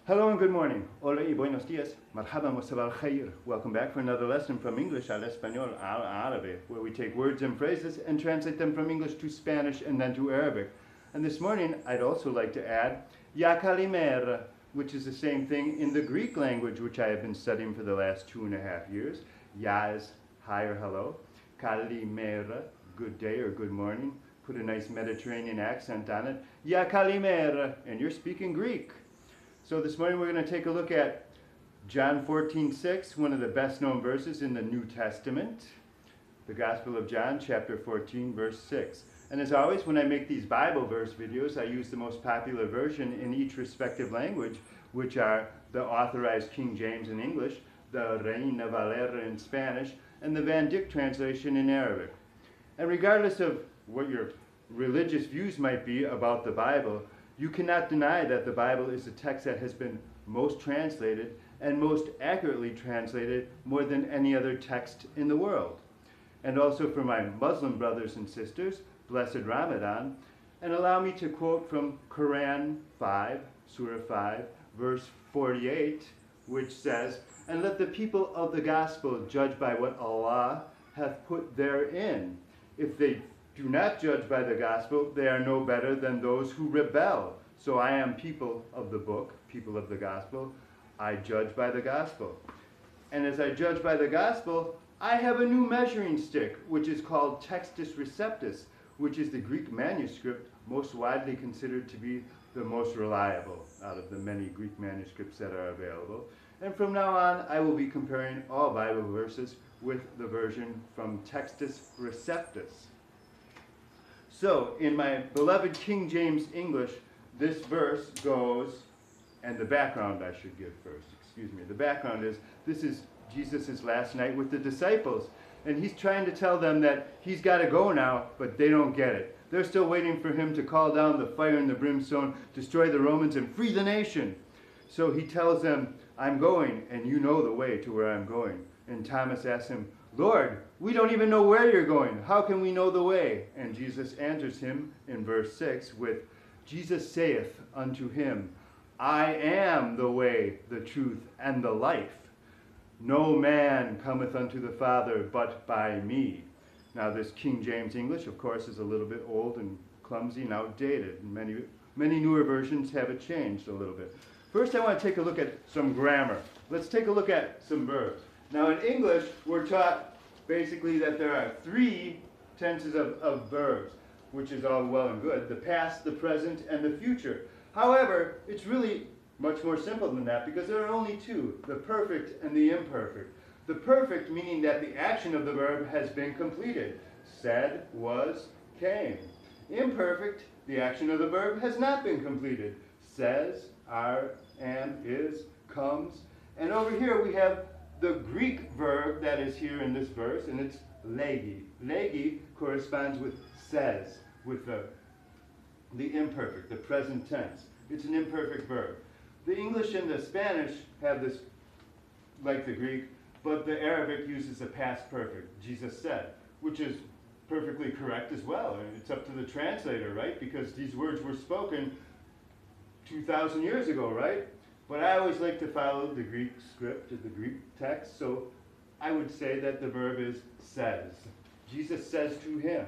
Hello and good morning. Hola y buenos días. Marhaban wa sabal khair. Welcome back for another lesson from English al Español al Árabe, where we take words and phrases and translate them from English to Spanish and then to Arabic. And this morning, I'd also like to add Ya kalimera, which is the same thing in the Greek language, which I have been studying for the last 2.5 years. Ya is hi or hello. Kalimera, good day or good morning. Put a nice Mediterranean accent on it. Ya kalimera, and you're speaking Greek. So this morning we're going to take a look at John 14:6, one of the best known verses in the New Testament. The Gospel of John, chapter 14, verse 6. And as always, when I make these Bible verse videos, I use the most popular version in each respective language, which are the Authorized King James in English, the Reina Valera in Spanish, and the Van Dyck translation in Arabic. And regardless of what your religious views might be about the Bible, you cannot deny that the Bible is the text that has been most translated and most accurately translated more than any other text in the world. And also for my Muslim brothers and sisters, blessed Ramadan, and allow me to quote from Quran 5, Surah 5, verse 48, which says, "And let the people of the gospel judge by what Allah hath put therein. If they do not judge by the gospel, they are no better than those who rebel. So I am people of the book, people of the gospel. I judge by the gospel. And as I judge by the gospel, I have a new measuring stick, which is called Textus Receptus, which is the Greek manuscript most widely considered to be the most reliable out of the many Greek manuscripts that are available. And from now on, I will be comparing all Bible verses with the version from Textus Receptus. So, in my beloved King James English, this verse goes, and the background I should give first, excuse me. The background is, this is Jesus' last night with the disciples, and he's trying to tell them that he's got to go now, but they don't get it. They're still waiting for him to call down the fire and the brimstone, destroy the Romans, and free the nation. So he tells them, I'm going, and you know the way to where I'm going. And Thomas asks him, Lord, we don't even know where you're going. How can we know the way? And Jesus answers him in verse 6 with, Jesus saith unto him, I am the way, the truth, and the life. No man cometh unto the Father but by me. Now this King James English, of course, is a little bit old and clumsy and outdated. Many newer versions have it changed a little bit. First, I want to take a look at some grammar. Let's take a look at some verbs. Now in English, we're taught basically that there are 3 tenses of verbs, which is all well and good, the past, the present, and the future. However, it's really much more simple than that because there are only 2, the perfect and the imperfect. The perfect meaning that the action of the verb has been completed, said, was, came. Imperfect, the action of the verb has not been completed, says, are, am, is, comes. And over here we have the Greek verb that is here in this verse, and it's legi. Legi corresponds with says, with the imperfect, the present tense. It's an imperfect verb. The English and the Spanish have this, like the Greek, but the Arabic uses the past perfect, Jesus said, which is perfectly correct as well. It's up to the translator, right? Because these words were spoken 2,000 years ago, right? But I always like to follow the Greek script, the Greek text, so I would say that the verb is says. Jesus says to him,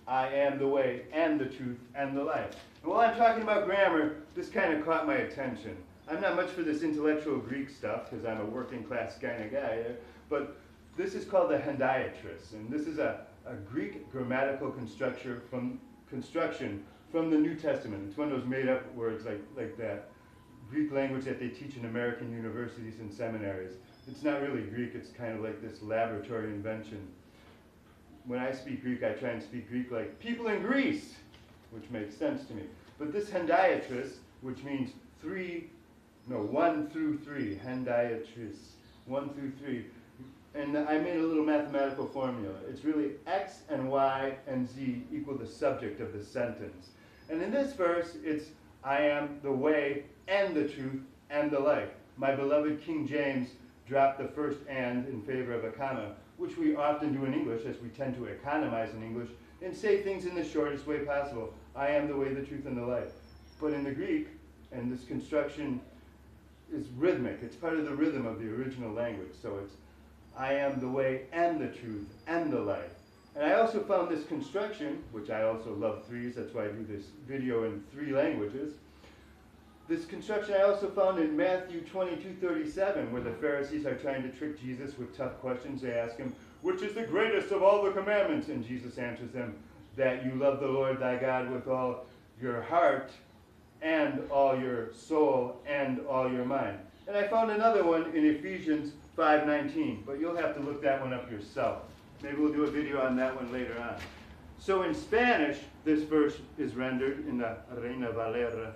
I am the way and the truth and the life. And while I'm talking about grammar, this kind of caught my attention. I'm not much for this intellectual Greek stuff because I'm a working class kind of guy, but this is called the hendiatris, and this is a Greek grammatical construction from the New Testament. It's one of those made up words like that. Greek language that they teach in American universities and seminaries. It's not really Greek, it's kind of like this laboratory invention. When I speak Greek, I try and speak Greek like people in Greece, which makes sense to me. But this hendiatris, which means 1 through 3, hendiatris, 1 through 3. And I made a little mathematical formula. It's really X and Y and Z equal the subject of the sentence. And in this verse, it's I am the way and the truth and the life. My beloved King James dropped the first and in favor of a comma, which we often do in English as we tend to economize in English and say things in the shortest way possible. I am the way, the truth, and the life. But in the Greek, and this construction is rhythmic. It's part of the rhythm of the original language. So it's, I am the way and the truth and the life. And I also found this construction, which I also love threes, that's why I do this video in 3 languages. This construction I also found in Matthew 22:37, where the Pharisees are trying to trick Jesus with tough questions. They ask him, which is the greatest of all the commandments? And Jesus answers them, that you love the Lord thy God with all your heart and all your soul and all your mind. And I found another one in Ephesians 5:19, but you'll have to look that one up yourself. Maybe we'll do a video on that one later on. So in Spanish, this verse is rendered in the Reina Valera.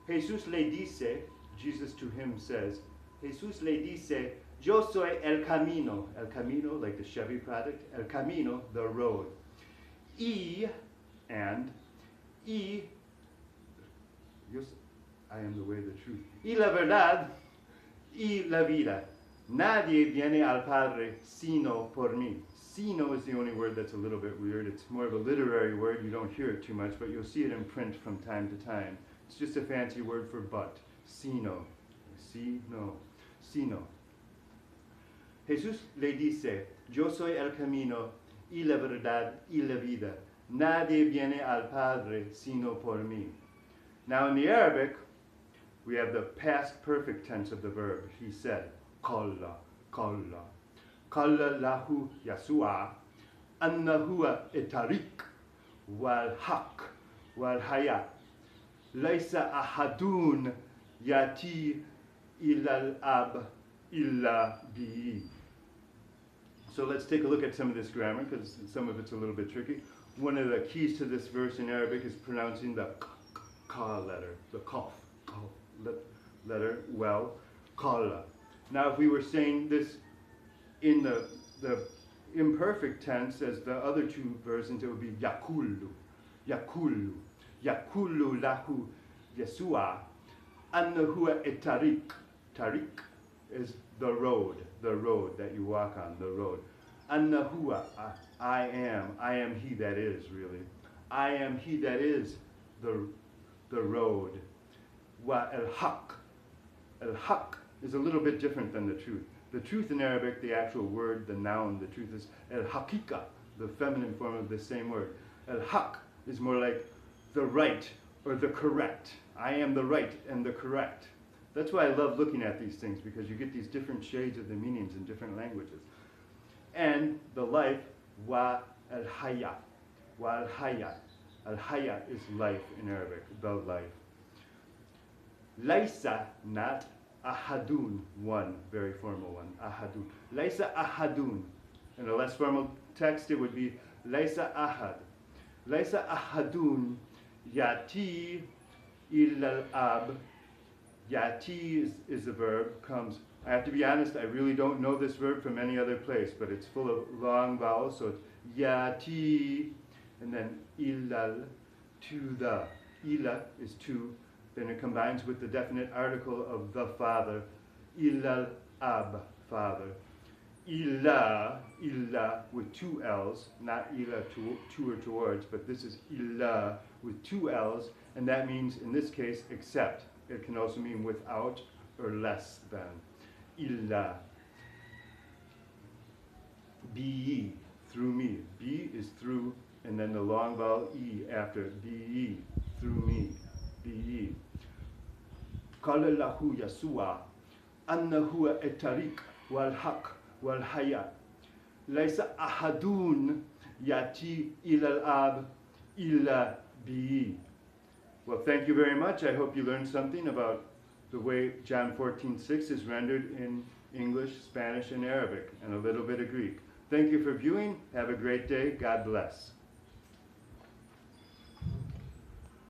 Jesús le dice, Jesus to him says, Jesús le dice, yo soy el camino, like the Chevy product, el camino, the road. Y, I am the way, the truth. Y la verdad, y la vida. Nadie viene al Padre sino por mí. Sino is the only word that's a little bit weird. It's more of a literary word. You don't hear it too much, but you'll see it in print from time to time. It's just a fancy word for but. Sino. Sino. Jesús le dice, yo soy el camino y la verdad y la vida. Nadie viene al Padre sino por mí. Now in the Arabic, we have the past perfect tense of the verb. He said, qalla. Qalla lahu Yasua, anna huwa itariq, wal haq, wal hayat. Laysa ahadun yati ilal ab illa bi. So let's take a look at some of this grammar, because some of it's a little bit tricky. One of the keys to this verse in Arabic is pronouncing the ka letter, the qaf letter well, qalla. Now if we were saying this in the imperfect tense as the other 2 versions, it would be yakulu lahu Yesua, anna huwa etariq. Tariq is the road that you walk on, the road. Anna huwa, I am he that is, really. I am he that is the road. Wa el haq is a little bit different than the truth. The truth in Arabic, the actual word, the noun, the truth is el haqiqa, the feminine form of the same word. El haq is more like the right or the correct. I am the right and the correct. That's why I love looking at these things, because you get these different shades of the meanings in different languages. And the life, wa al hayat. Wa al hayat. Al hayat is life in Arabic, the life. Laisa, not ahadun, one, very formal one, ahadun. Laisa ahadun. In a less formal text, it would be laisa ahad. Laisa ahadun yati illal ab. Yati is the verb, comes. I have to be honest, I really don't know this verb from any other place, but it's full of long vowels, so it's yati, and then illal, to the. Ila is to, then it combines with the definite article of the father, illal ab, father. Illa with 2 L's, not illa to or towards, but this is illa with 2 L's, and that means, in this case, except. It can also mean without or less than. Illa. Be ye, through me. Be is through, and then the long vowel E after. Be ye, through me. Be ye. Qala lahu Yasua, anna huwa etariq wal haq wal hayat. Laysa ahadun yati ilal ab illa bi. Well, thank you very much. I hope you learned something about the way John 14:6 is rendered in English, Spanish, and Arabic, and a little bit of Greek. Thank you for viewing. Have a great day. God bless.